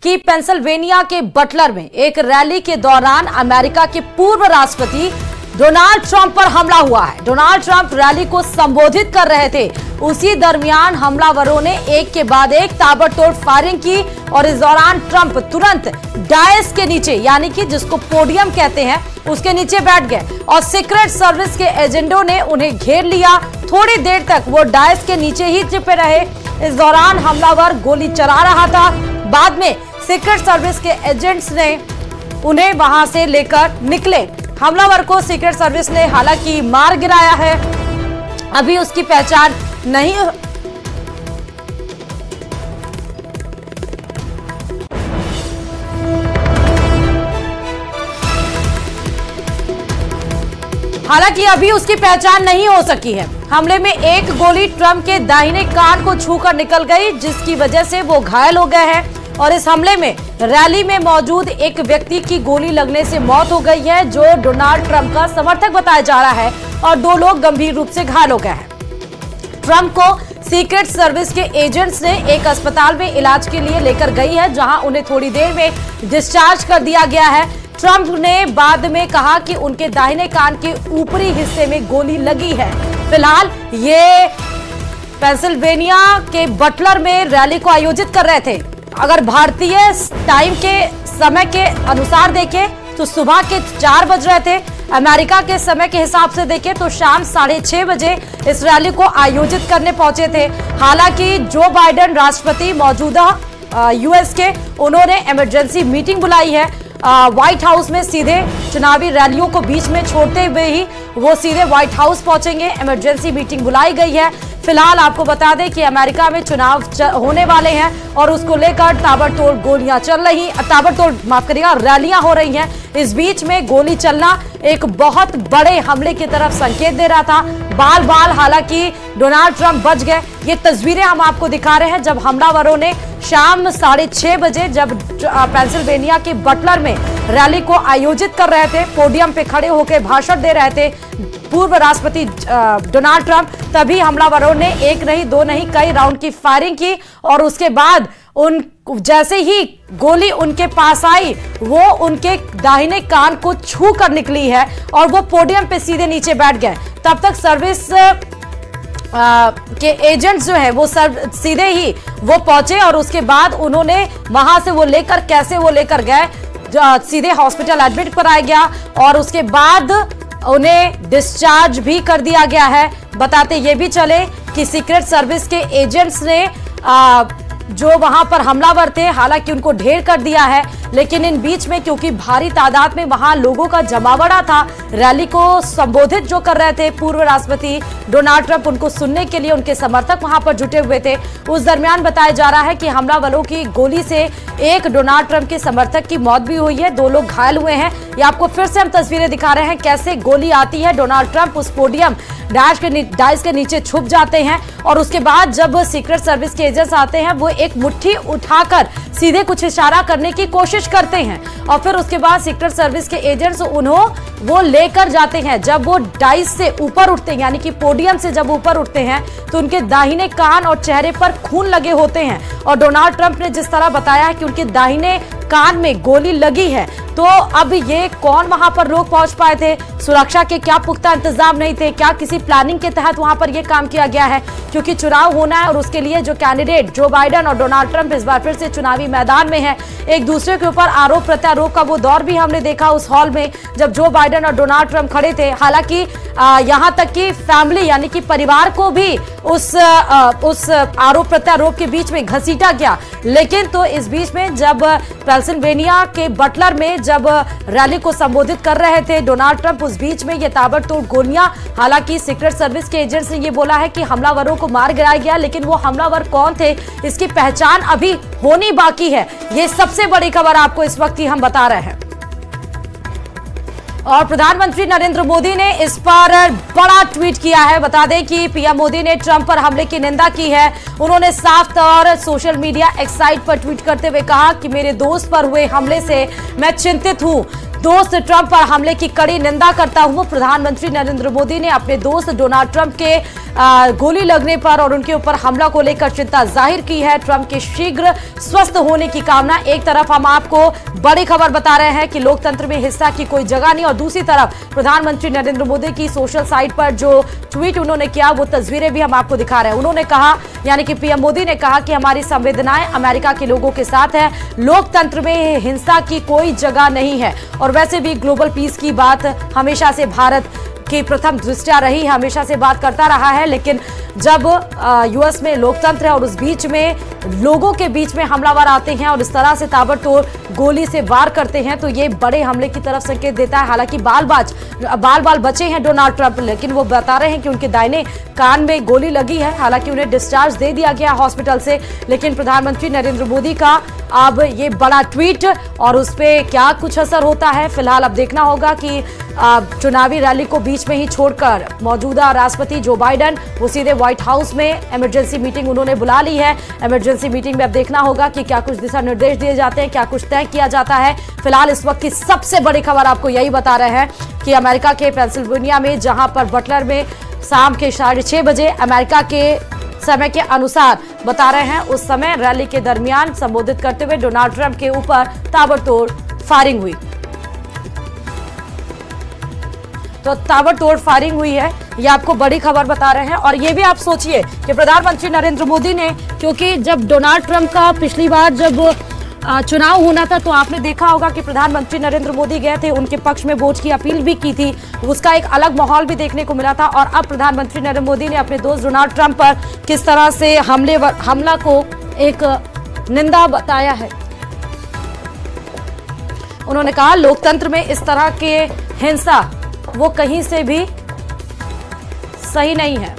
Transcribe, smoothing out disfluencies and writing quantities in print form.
कि पेंसिल्वेनिया के बटलर में एक रैली के दौरान अमेरिका के पूर्व राष्ट्रपति डोनाल्ड ट्रंप पर हमला हुआ है। डोनाल्ड ट्रंप रैली को संबोधित कर रहे थे, उसी दरमियान हमलावरों ने एक के बाद एक ताबड़तोड़ फायरिंग की और इस दौरान ट्रंप तुरंत डायस के नीचे, यानी कि जिसको पोडियम कहते हैं, उसके नीचे बैठ गए और सीक्रेट सर्विस के एजेंटों ने उन्हें घेर लिया। थोड़ी देर तक वो डायस के नीचे ही छिपे रहे। इस दौरान हमलावर गोली चला रहा था। बाद में सीक्रेट सर्विस के एजेंट्स ने उन्हें वहां से लेकर निकले। हमलावर को सीक्रेट सर्विस ने हालांकि मार गिराया है। अभी उसकी पहचान नहीं हो सकी है। हमले में एक गोली ट्रंप के दाहिने कान को छूकर निकल गई, जिसकी वजह से वो घायल हो गए हैं और इस हमले में रैली में मौजूद एक व्यक्ति की गोली लगने से मौत हो गई है, जो डोनाल्ड ट्रंप का समर्थक बताया जा रहा है, और 2 लोग गंभीर रूप से घायल हो गए हैं। ट्रंप को सीक्रेट सर्विस के एजेंट्स ने एक अस्पताल में इलाज के लिए लेकर गई है, जहां उन्हें थोड़ी देर में डिस्चार्ज कर दिया गया है। ट्रंप ने बाद में कहा कि उनके दाहिने कान के ऊपरी हिस्से में गोली लगी है। फिलहाल ये पेंसिल्वेनिया के बटलर में रैली को आयोजित कर रहे थे। अगर भारतीय टाइम के समय के अनुसार देखें तो सुबह के 4 बज रहे थे। अमेरिका के समय के हिसाब से देखें तो शाम 6:30 बजे इस रैली को आयोजित करने पहुंचे थे। हालांकि जो बाइडेन राष्ट्रपति मौजूदा यूएस के, उन्होंने इमरजेंसी मीटिंग बुलाई है। व्हाइट हाउस में सीधे चुनावी रैलियों को बीच में छोड़ते हुए ही वो सीधे व्हाइट हाउस पहुंचेंगे। इमरजेंसी मीटिंग बुलाई गई है। फिलहाल आपको बता दें कि अमेरिका में चुनाव होने वाले हैं और उसको लेकर ताबड़तोड़ गोलियां चल रही, रैलियां हो रही हैं। इस बीच में गोली चलना एक बहुत बड़े हमले की तरफ संकेत दे रहा था। बाल हालांकि डोनाल्ड ट्रंप बच गए। ये तस्वीरें हम आपको दिखा रहे हैं जब हमलावरों ने शाम 6:30 बजे जब पेंसिल्वेनिया के बटलर में रैली को आयोजित कर रहे थे, पोडियम पे खड़े होकर भाषण दे रहे थे पूर्व राष्ट्रपति डोनाल्ड ट्रंप, तभी हमलावरों ने 1 नहीं 2 नहीं कई राउंड की फायरिंग की और उसके बाद जैसे ही गोली उनके पास आई, वो उनके दाहिने कान को छू कर निकली है और वो पोडियम पे सीधे नीचे बैठ गए। तब तक सर्विस के एजेंट्स जो है वो सीधे ही वो पहुंचे और उसके बाद उन्होंने वहां से वो लेकर गए, सीधे हॉस्पिटल एडमिट कराया गया और उसके बाद उन्हें डिस्चार्ज भी कर दिया गया है। बताते ये भी चले कि सीक्रेट सर्विस के एजेंट्स ने जो वहां पर हमलावर थे, हालांकि उनको ढेर कर दिया है, लेकिन इन बीच में क्योंकि भारी तादाद में वहां लोगों का जमावड़ा था, रैली को संबोधित जो कर रहे थे पूर्व राष्ट्रपति डोनाल्ड ट्रंप, उनको सुनने के लिए उनके समर्थक वहां पर जुटे हुए थे। उस दरमियान बताया जा रहा है कि हमलावरों की गोली से एक डोनाल्ड ट्रंप के समर्थक की मौत भी हुई है, 2 लोग घायल हुए हैं। ये आपको फिर से हम तस्वीरें दिखा रहे हैं कैसे गोली आती है। डोनाल्ड ट्रंप उस पोडियम डायस के नीचे छुप जाते हैं और उसके बाद जब सीक्रेट सर्विस के एजेंट्स आते हैं, वो एक मुट्ठी उठाकर सीधे कुछ इशारा करने की कोशिश करते हैं और फिर उसके बाद सीक्रेट सर्विस के एजेंट्स वो लेकर जाते हैं। जब वो डाइस से ऊपर उठते हैं, यानी कि पोडियम से जब ऊपर उठते हैं, तो उनके दाहिने कान और चेहरे पर खून लगे होते हैं और डोनाल्ड ट्रंप ने जिस तरह बताया है कि उनके दाहिने कान में गोली लगी है, तो अब ये कौन वहां पर लोग पहुंच पाए थे, सुरक्षा के क्या पुख्ता इंतजाम नहीं थे, क्या किसी प्लानिंग के तहत वहां पर यह काम किया गया है, क्योंकि चुनाव होना है और उसके लिए जो कैंडिडेट जो बाइडेन और डोनाल्ड ट्रंप इस बार फिर से चुनावी मैदान में है, एक दूसरे के ऊपर आरोप प्रत्यारोप का वो दौर भी हमने देखा उस हॉल में जब जो बाइडेन और डोनाल्ड ट्रंप खड़े थे। हालांकि यहां तक कि फैमिली यानी कि परिवार को भी उस आरोप प्रत्यारोप के बीच में घसीटा गया, लेकिन तो इस बीच में जब पेंसिल्वेनिया के बटलर में जब रैली को संबोधित कर रहे थे डोनाल्ड ट्रंप, उस बीच में ये ताबड़तोड़ गोलियां, हालांकि सीक्रेट सर्विस के एजेंट्स ने ये बोला है कि हमलावरों को मार गिराया गया, लेकिन वो हमलावर कौन थे इसकी पहचान अभी होनी बाकी है। ये सबसे बड़ी खबर आपको इस वक्त ही हम बता रहे हैं और प्रधानमंत्री नरेंद्र मोदी ने इस पर बड़ा ट्वीट किया है। बता दें कि पीएम मोदी ने ट्रंप पर हमले की निंदा की है। उन्होंने साफ तौर सोशल मीडिया एक्स साइट पर ट्वीट करते हुए कहा कि मेरे दोस्त पर हुए हमले से मैं चिंतित हूं। दोस्त ट्रंप पर हमले की कड़ी निंदा करता हुआ प्रधानमंत्री नरेंद्र मोदी ने अपने दोस्त डोनाल्ड ट्रंप के गोली लगने पर और उनके ऊपर हमला को लेकर चिंता जाहिर की है। ट्रंप के शीघ्र स्वस्थ होने की कामना। एक तरफ हम आपको बड़ी खबर बता रहे हैं कि लोकतंत्र में हिंसा की कोई जगह नहीं, और दूसरी तरफ प्रधानमंत्री नरेंद्र मोदी की सोशल साइट पर जो ट्वीट उन्होंने किया वो तस्वीरें भी हम आपको दिखा रहे हैं। उन्होंने कहा, यानी कि पीएम मोदी ने कहा कि हमारी संवेदनाएं अमेरिका के लोगों के साथ है, लोकतंत्र में हिंसा की कोई जगह नहीं है। और वैसे भी ग्लोबल पीस की बात हमेशा से भारत की प्रथम दृष्टया रही, हमेशा से बात करता रहा है, लेकिन जब यूएस में लोकतंत्र है और उस बीच में लोगों के बीच में हमलावर आते हैं और इस तरह से ताबड़तोड़ गोली से वार करते हैं तो ये बड़े हमले की तरफ संकेत देता है। हालांकि बाल बचे हैं डोनाल्ड ट्रंप, लेकिन वो बता रहे हैं कि उनके दाहिने कान में गोली लगी है। हालांकि उन्हें डिस्चार्ज दे दिया गया हॉस्पिटल से, लेकिन प्रधानमंत्री नरेंद्र मोदी का अब ये बड़ा ट्वीट और उस पर क्या कुछ असर होता है, फिलहाल अब देखना होगा कि चुनावी रैली को बीच में ही छोड़कर मौजूदा राष्ट्रपति जो बाइडेन वो सीधे व्हाइट हाउस में इमरजेंसी मीटिंग उन्होंने बुला ली है। इमरजेंसी मीटिंग में अब देखना होगा कि क्या कुछ दिशा निर्देश दिए जाते हैं, क्या कुछ तय किया जाता है। फिलहाल इस वक्त की सबसे बड़ी खबर आपको यही बता रहे हैं कि अमेरिका के पेंसिल्वेनिया में, जहां पर बटलर में शाम के 6:30 बजे अमेरिका के समय के अनुसार बता रहे हैं, उस समय रैली के दरमियान संबोधित करते हुए डोनाल्ड ट्रंप के ऊपर ताबड़तोड़ फायरिंग हुई। तो ताबड़तोड़ फायरिंग हुई है, ये आपको बड़ी खबर बता रहे हैं। और ये भी आप सोचिए कि प्रधानमंत्री नरेंद्र मोदी ने, क्योंकि जब डोनाल्ड ट्रंप का पिछली बार जब चुनाव होना था तो आपने देखा होगा कि प्रधानमंत्री नरेंद्र मोदी गए थे, उनके पक्ष में वोट की अपील भी की थी, उसका एक अलग माहौल भी देखने को मिला था। और अब प्रधानमंत्री नरेंद्र मोदी ने अपने दोस्त डोनाल्ड ट्रंप पर किस तरह से हमला को एक निंदा बताया है। उन्होंने कहा लोकतंत्र में इस तरह के हिंसा वो कहीं से भी सही नहीं है।